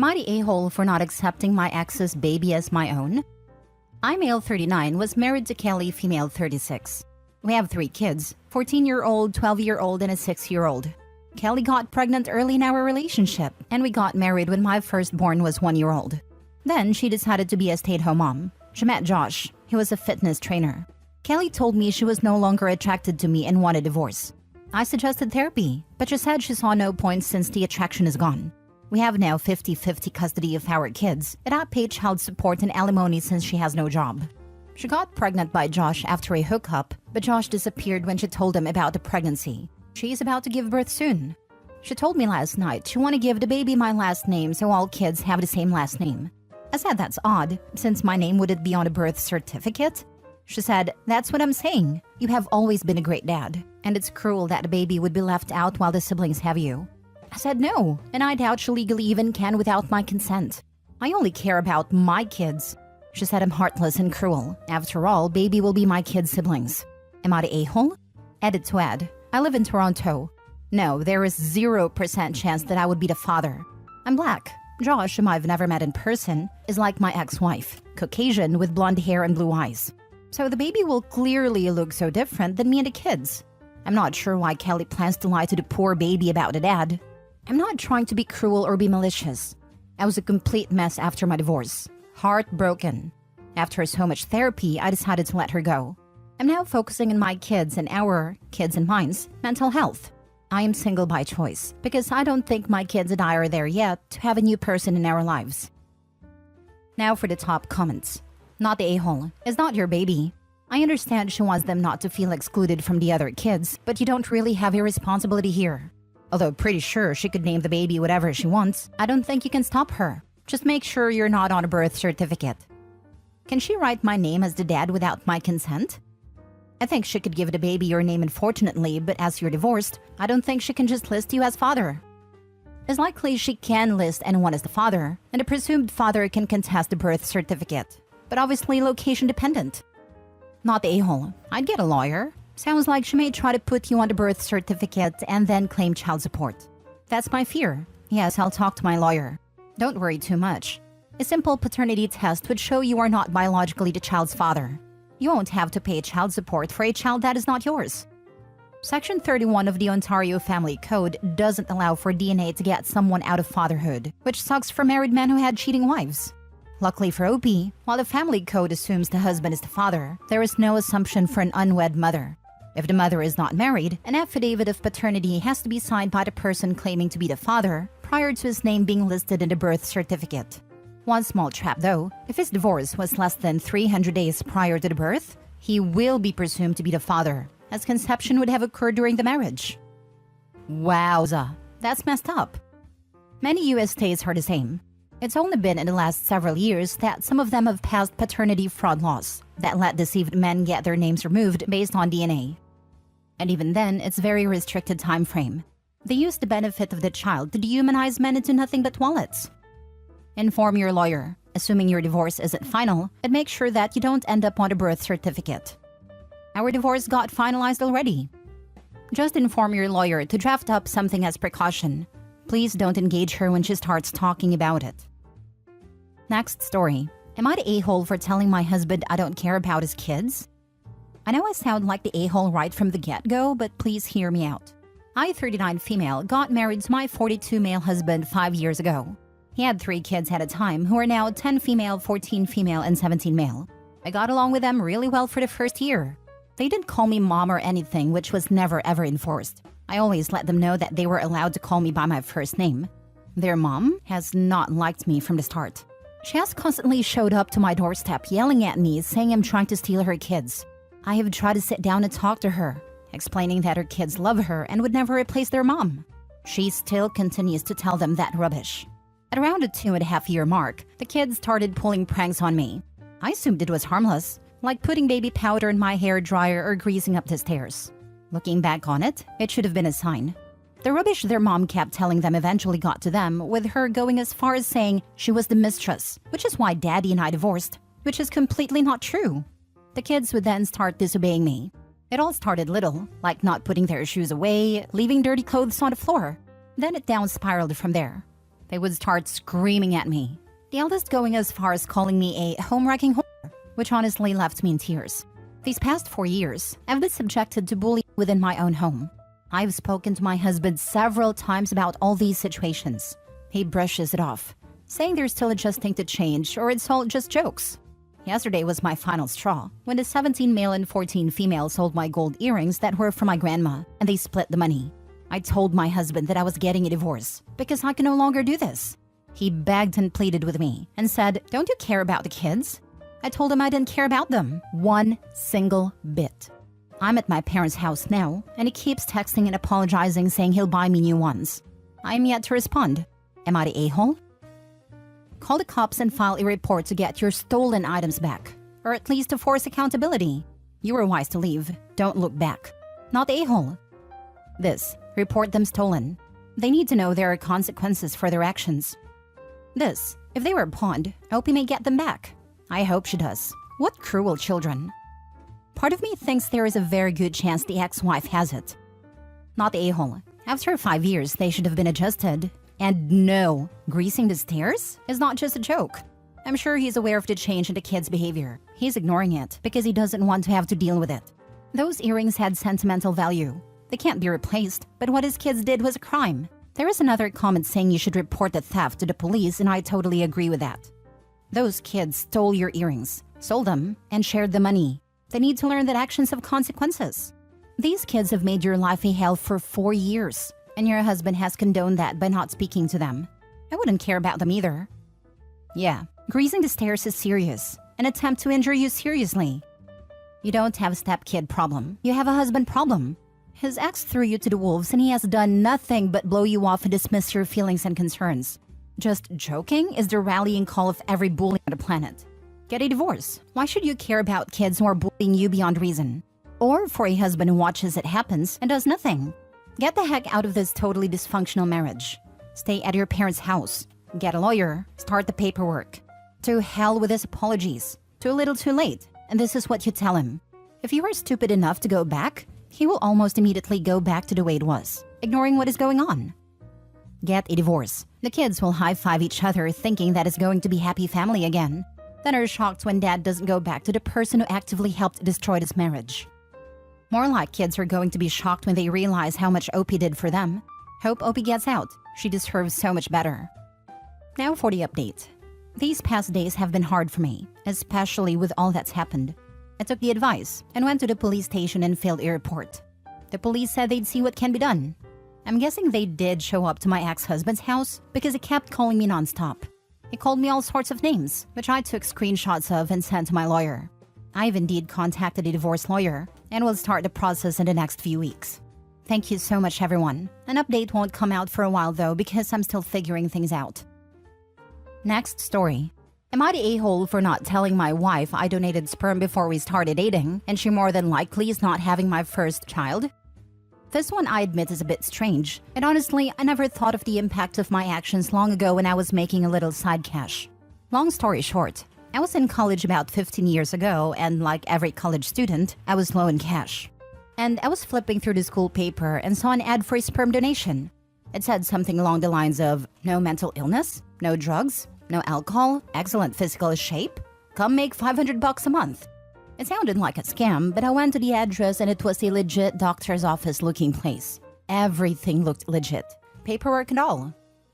Am I the a-hole for not accepting my ex's baby as my own? I, male 39, was married to Kelly, female 36. We have 3 kids, 14-year-old, 12-year-old, and a 6-year-old. Kelly got pregnant early in our relationship, and we got married when my firstborn was 1-year-old. Then she decided to be a stay-at-home mom. She met Josh. He was a fitness trainer. Kelly told me she was no longer attracted to me and wanted a divorce. I suggested therapy, but she said she saw no point since the attraction is gone. We have now 50-50 custody of our kids, and I pay child support and alimony since she has no job. She got pregnant by Josh after a hookup, but Josh disappeared when she told him about the pregnancy. She is about to give birth soon. She told me last night she want to give the baby my last name so all kids have the same last name. I said that's odd, since my name wouldn't be on a birth certificate. She said, "That's what I'm saying. You have always been a great dad, and it's cruel that the baby would be left out while the siblings have you." I said no, and I doubt she legally even can without my consent. I only care about my kids. She said I'm heartless and cruel. After all, baby will be my kids' siblings. Am I the a-hole? Edit to add, I live in Toronto. No, there is 0% chance that I would be the father. I'm black. Josh, whom I've never met in person, is like my ex-wife, Caucasian with blonde hair and blue eyes. So the baby will clearly look so different than me and the kids. I'm not sure why Kelly plans to lie to the poor baby about the dad. I'm not trying to be cruel or be malicious. I was a complete mess after my divorce. Heartbroken. After so much therapy, I decided to let her go. I'm now focusing on my kids and our, kids and mine's, mental health. I am single by choice because I don't think my kids and I are there yet to have a new person in our lives. Now for the top comments. Not the a-hole. It's not your baby. I understand she wants them not to feel excluded from the other kids, but you don't really have a responsibility here. Although pretty sure she could name the baby whatever she wants, I don't think you can stop her. Just make sure you're not on a birth certificate. Can she write my name as the dad without my consent? I think she could give the baby your name unfortunately, but as you're divorced, I don't think she can just list you as father. It's likely she can list anyone as the father, and the presumed father can contest the birth certificate, but obviously location dependent. Not the a-hole. I'd get a lawyer. Sounds like she may try to put you on the birth certificate and then claim child support. That's my fear. Yes, I'll talk to my lawyer. Don't worry too much. A simple paternity test would show you are not biologically the child's father. You won't have to pay child support for a child that is not yours. Section 31 of the Ontario Family Code doesn't allow for DNA to get someone out of fatherhood, which sucks for married men who had cheating wives. Luckily for OP, while the Family Code assumes the husband is the father, there is no assumption for an unwed mother. If the mother is not married, an affidavit of paternity has to be signed by the person claiming to be the father prior to his name being listed in the birth certificate. One small trap though, if his divorce was less than 300 days prior to the birth, he will be presumed to be the father, as conception would have occurred during the marriage. Wowza, that's messed up. Many US states are the same. It's only been in the last several years that some of them have passed paternity fraud laws that let deceived men get their names removed based on DNA. And even then, it's very restricted time frame. They use the benefit of the child to dehumanize men into nothing but wallets. Inform your lawyer, assuming your divorce isn't final, and make sure that you don't end up on a birth certificate. Our divorce got finalized already. Just inform your lawyer to draft up something as precaution. Please don't engage her when she starts talking about it. Next story. Am I the a-hole for telling my husband I don't care about his kids? I know I sound like the a-hole right from the get-go, but please hear me out. I, 39 female, got married to my 42 male husband 5 years ago. He had 3 kids at a time who are now 10 female, 14 female, and 17 male. I got along with them really well for the first year. They didn't call me mom or anything, which was never ever enforced. I always let them know that they were allowed to call me by my first name. Their mom has not liked me from the start. She has constantly showed up to my doorstep yelling at me, saying I'm trying to steal her kids. I have tried to sit down and talk to her, explaining that her kids love her and would never replace their mom. She still continues to tell them that rubbish. At around the 2.5-year mark, the kids started pulling pranks on me. I assumed it was harmless, like putting baby powder in my hair dryer or greasing up the stairs. Looking back on it, it should have been a sign. The rubbish their mom kept telling them eventually got to them, with her going as far as saying she was the mistress, which is why Daddy and I divorced, which is completely not true. The kids would then start disobeying me. It all started little, like not putting their shoes away, leaving dirty clothes on the floor. Then it down spiraled from there. They would start screaming at me, the eldest going as far as calling me a home-wrecking whore, which honestly left me in tears. These past 4 years, I've been subjected to bullying within my own home. I've spoken to my husband several times about all these situations. He brushes it off, saying they're still adjusting to change or it's all just jokes. Yesterday was my final straw, when the 17 male and 14 female sold my gold earrings that were for my grandma, and they split the money. I told my husband that I was getting a divorce because I can no longer do this. He begged and pleaded with me and said, "Don't you care about the kids?" I told him I didn't care about them one single bit. I'm at my parents' house now, and he keeps texting and apologizing, saying he'll buy me new ones. I'm yet to respond. Am I the a-hole? Call the cops and file a report to get your stolen items back, or at least to force accountability. You were wise to leave. Don't look back. Not the a-hole. This, report them stolen. They need to know there are consequences for their actions. This, if they were pawned, I hope he may get them back. I hope she does. What cruel children. Part of me thinks there is a very good chance the ex-wife has it. Not the a-hole. After 5 years, they should have been adjusted. And no, greasing the stairs is not just a joke. I'm sure he's aware of the change in the kid's behavior. He's ignoring it because he doesn't want to have to deal with it. Those earrings had sentimental value. They can't be replaced, but what his kids did was a crime. There is another comment saying you should report the theft to the police, and I totally agree with that. Those kids stole your earrings, sold them, and shared the money. They need to learn that actions have consequences. These kids have made your life a hell for 4 years, and your husband has condoned that by not speaking to them. I wouldn't care about them either. Yeah, greasing the stairs is serious, an attempt to injure you seriously. You don't have a stepkid problem, you have a husband problem. His ex threw you to the wolves and he has done nothing but blow you off and dismiss your feelings and concerns. Just joking is the rallying call of every bully on the planet. Get a divorce. Why should you care about kids who are bullying you beyond reason? Or for a husband who watches it happens and does nothing. Get the heck out of this totally dysfunctional marriage. Stay at your parents' house. Get a lawyer. Start the paperwork. To hell with his apologies. Too little too late. And this is what you tell him. If you are stupid enough to go back, he will almost immediately go back to the way it was, ignoring what is going on. Get a divorce. The kids will high-five each other thinking that it's going to be happy family again. Then are shocked when dad doesn't go back to the person who actively helped destroy this marriage. More like kids are going to be shocked when they realize how much Opie did for them. Hope Opie gets out. She deserves so much better. Now for the update. These past days have been hard for me, especially with all that's happened. I took the advice and went to the police station and filed a report. The police said they'd see what can be done. I'm guessing they did show up to my ex-husband's house because he kept calling me nonstop. He called me all sorts of names, which I took screenshots of and sent to my lawyer. I've indeed contacted a divorce lawyer and will start the process in the next few weeks. Thank you so much, everyone. An update won't come out for a while though because I'm still figuring things out. Next story. Am I the a-hole for not telling my wife I donated sperm before we started dating and she more than likely is not having my first child? This one I admit is a bit strange, and honestly, I never thought of the impact of my actions long ago when I was making a little side cash. Long story short, I was in college about 15 years ago, and like every college student, I was low in cash. And I was flipping through the school paper and saw an ad for a sperm donation. It said something along the lines of, no mental illness, no drugs, no alcohol, excellent physical shape, come make $500 a month. It sounded like a scam, but I went to the address and it was a legit doctor's office looking place. Everything looked legit, paperwork and all.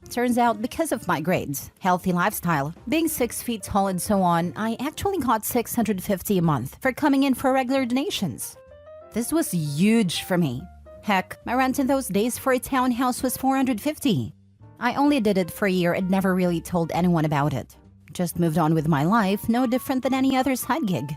Turns out because of my grades, healthy lifestyle, being 6 feet tall and so on, I actually got $650 a month for coming in for regular donations. This was huge for me. Heck, my rent in those days for a townhouse was $450. I only did it for a year and never really told anyone about it. Just moved on with my life, no different than any other side gig.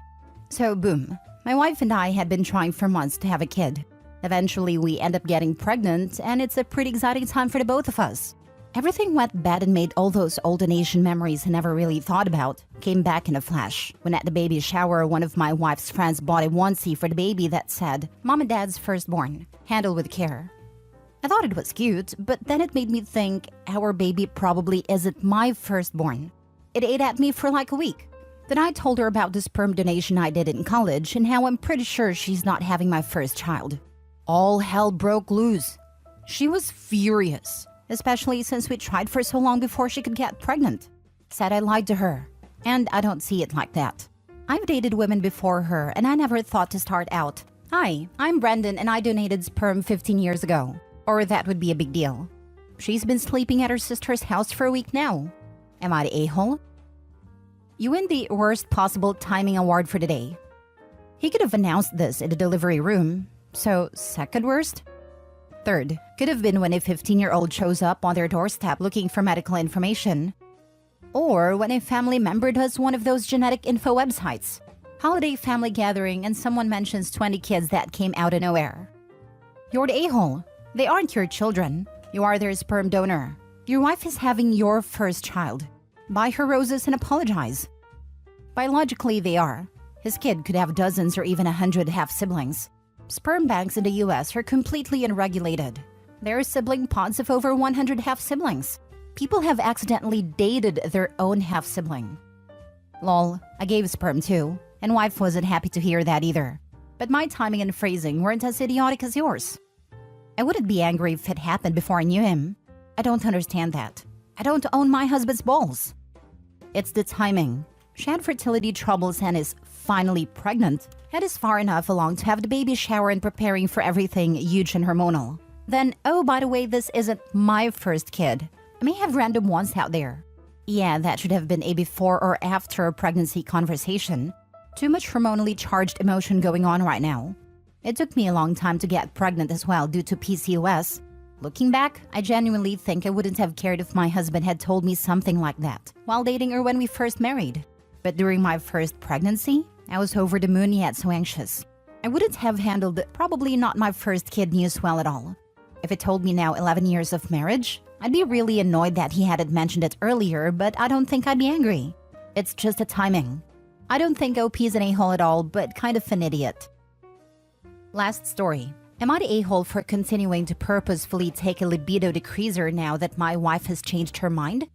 So boom, my wife and I had been trying for months to have a kid. Eventually we end up getting pregnant and it's a pretty exciting time for the both of us. Everything went bad and made all those old donation memories I never really thought about came back in a flash when at the baby shower one of my wife's friends bought a onesie for the baby that said, Mom and Dad's firstborn, handle with care. I thought it was cute, but then it made me think our baby probably isn't my firstborn. It ate at me for like a week. Then I told her about the sperm donation I did in college and how I'm pretty sure she's not having my first child. All hell broke loose. She was furious, especially since we tried for so long before she could get pregnant. Said I lied to her, and I don't see it like that. I've dated women before her, and I never thought to start out, "Hi, I'm Brendan and I donated sperm 15 years ago." Or that would be a big deal. She's been sleeping at her sister's house for a week now. Am I the a-hole? You win the worst possible timing award for today. He could have announced this in the delivery room. So, second worst? Third, could have been when a 15-year-old shows up on their doorstep looking for medical information. Or when a family member does one of those genetic info websites. Holiday family gathering and someone mentions 20 kids that came out of nowhere. You're the a-hole. They aren't your children. You are their sperm donor. Your wife is having your first child. Buy her roses and apologize. Biologically, they are. His kid could have dozens or even 100 half-siblings. Sperm banks in the US are completely unregulated. There are sibling pods of over 100 half-siblings. People have accidentally dated their own half-sibling. Lol, I gave sperm too, and wife wasn't happy to hear that either. But my timing and phrasing weren't as idiotic as yours. I wouldn't be angry if it happened before I knew him. I don't understand that. I don't own my husband's balls. It's the timing. She had fertility troubles and is finally pregnant. It is far enough along to have the baby shower and preparing for everything huge and hormonal. Then, oh, by the way, this isn't my first kid. I may have random ones out there. Yeah, that should have been a before or after pregnancy conversation. Too much hormonally charged emotion going on right now. It took me a long time to get pregnant as well due to PCOS. Looking back, I genuinely think I wouldn't have cared if my husband had told me something like that while dating or when we first married. But during my first pregnancy, I was over the moon yet so anxious. I wouldn't have handled probably not my first kid news well at all. If it told me now 11 years of marriage, I'd be really annoyed that he hadn't mentioned it earlier, but I don't think I'd be angry. It's just a timing. I don't think OP's an a-hole at all, but kind of an idiot. Last story. Am I the a-hole for continuing to purposefully take a libido decreaser now that my wife has changed her mind?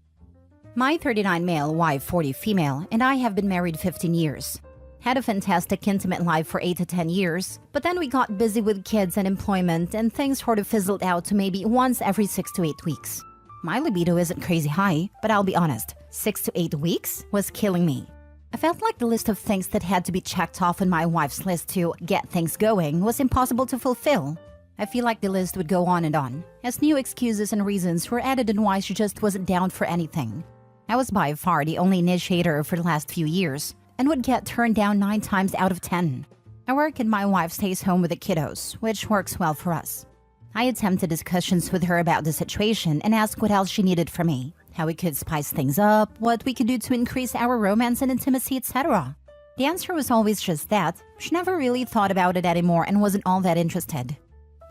My 39 male, wife 40 female, and I have been married 15 years. Had a fantastic intimate life for 8 to 10 years, but then we got busy with kids and employment and things sort of fizzled out to maybe once every 6 to 8 weeks. My libido isn't crazy high, but I'll be honest, 6 to 8 weeks was killing me. I felt like the list of things that had to be checked off on my wife's list to get things going was impossible to fulfill. I feel like the list would go on and on, as new excuses and reasons were added and why she just wasn't down for anything. I was by far the only initiator for the last few years, and would get turned down 9 times out of 10. I work and my wife stays home with the kiddos, which works well for us. I attempted discussions with her about the situation and asked what else she needed from me, how we could spice things up, what we could do to increase our romance and intimacy, etc. The answer was always just that. She never really thought about it anymore and wasn't all that interested.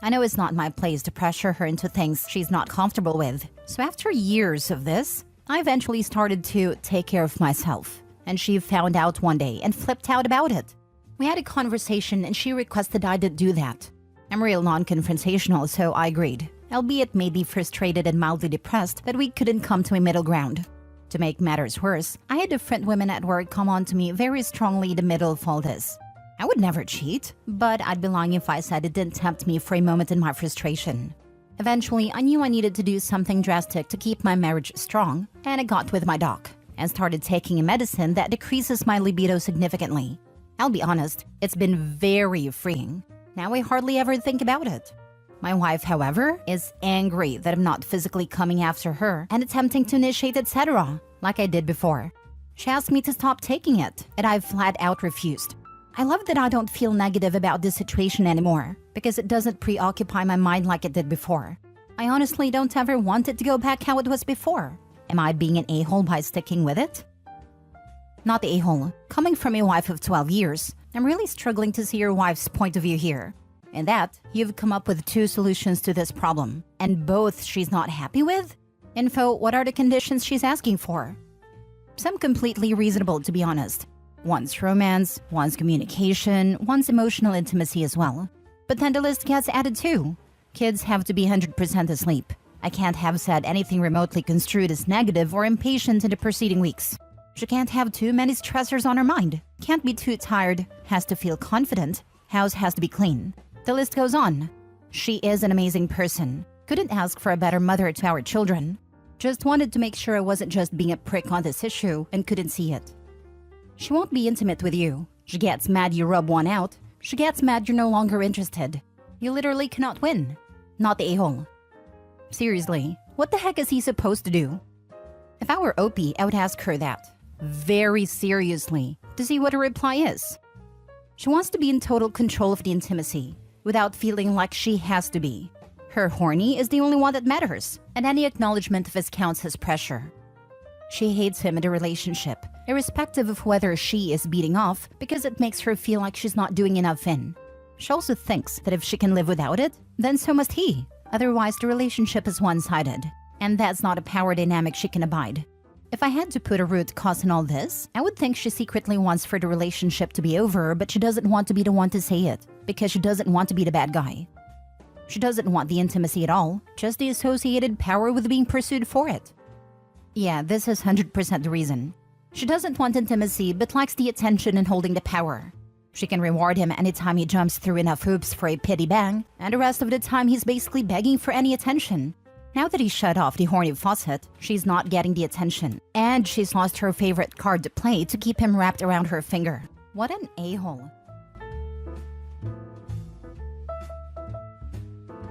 I know it's not my place to pressure her into things she's not comfortable with, so after years of this, I eventually started to take care of myself. And she found out one day and flipped out about it. We had a conversation and she requested I didn't do that. I'm real non-confrontational, so I agreed, albeit made me frustrated and mildly depressed that we couldn't come to a middle ground. To make matters worse, I had different women at work come on to me very strongly in the middle of all this. I would never cheat, but I'd be lying if I said it didn't tempt me for a moment in my frustration. Eventually, I knew I needed to do something drastic to keep my marriage strong, and I got with my doc and started taking a medicine that decreases my libido significantly. I'll be honest, it's been very freeing. Now I hardly ever think about it. My wife, however, is angry that I'm not physically coming after her and attempting to initiate, etc., like I did before. She asked me to stop taking it, and I've flat out refused. I love that I don't feel negative about this situation anymore, because it doesn't preoccupy my mind like it did before. I honestly don't ever want it to go back how it was before. Am I being an a-hole by sticking with it? Not the a-hole. Coming from a wife of 12 years, I'm really struggling to see your wife's point of view here. In that, you've come up with 2 solutions to this problem, and both she's not happy with? Info, what are the conditions she's asking for? Some completely reasonable, to be honest. One's romance, one's communication, one's emotional intimacy as well. But then the list gets added too. Kids have to be 100% asleep. I can't have said anything remotely construed as negative or impatient in the preceding weeks. She can't have too many stressors on her mind. Can't be too tired. Has to feel confident. House has to be clean. The list goes on. She is an amazing person. Couldn't ask for a better mother to our children. Just wanted to make sure I wasn't just being a prick on this issue and couldn't see it. She won't be intimate with you. She gets mad you rub one out. She gets mad you're no longer interested. You literally cannot win. Not the a-hole. Seriously, what the heck is he supposed to do? If I were OP, I would ask her that, very seriously, to see what her reply is. She wants to be in total control of the intimacy, without feeling like she has to be. Her horny is the only one that matters, and any acknowledgement of his counts as pressure. She hates him in the relationship, irrespective of whether she is beating off, because it makes her feel like she's not doing enough in. She also thinks that if she can live without it, then so must he. Otherwise, the relationship is one-sided. And that's not a power dynamic she can abide. If I had to put a root cause in all this, I would think she secretly wants for the relationship to be over, but she doesn't want to be the one to say it, because she doesn't want to be the bad guy. She doesn't want the intimacy at all, just the associated power with being pursued for it. Yeah, this is 100% the reason. She doesn't want intimacy, but likes the attention and holding the power. She can reward him anytime he jumps through enough hoops for a pity bang, and the rest of the time he's basically begging for any attention. Now that he's shut off the horny faucet, she's not getting the attention, and she's lost her favorite card to play to keep him wrapped around her finger. What an a-hole.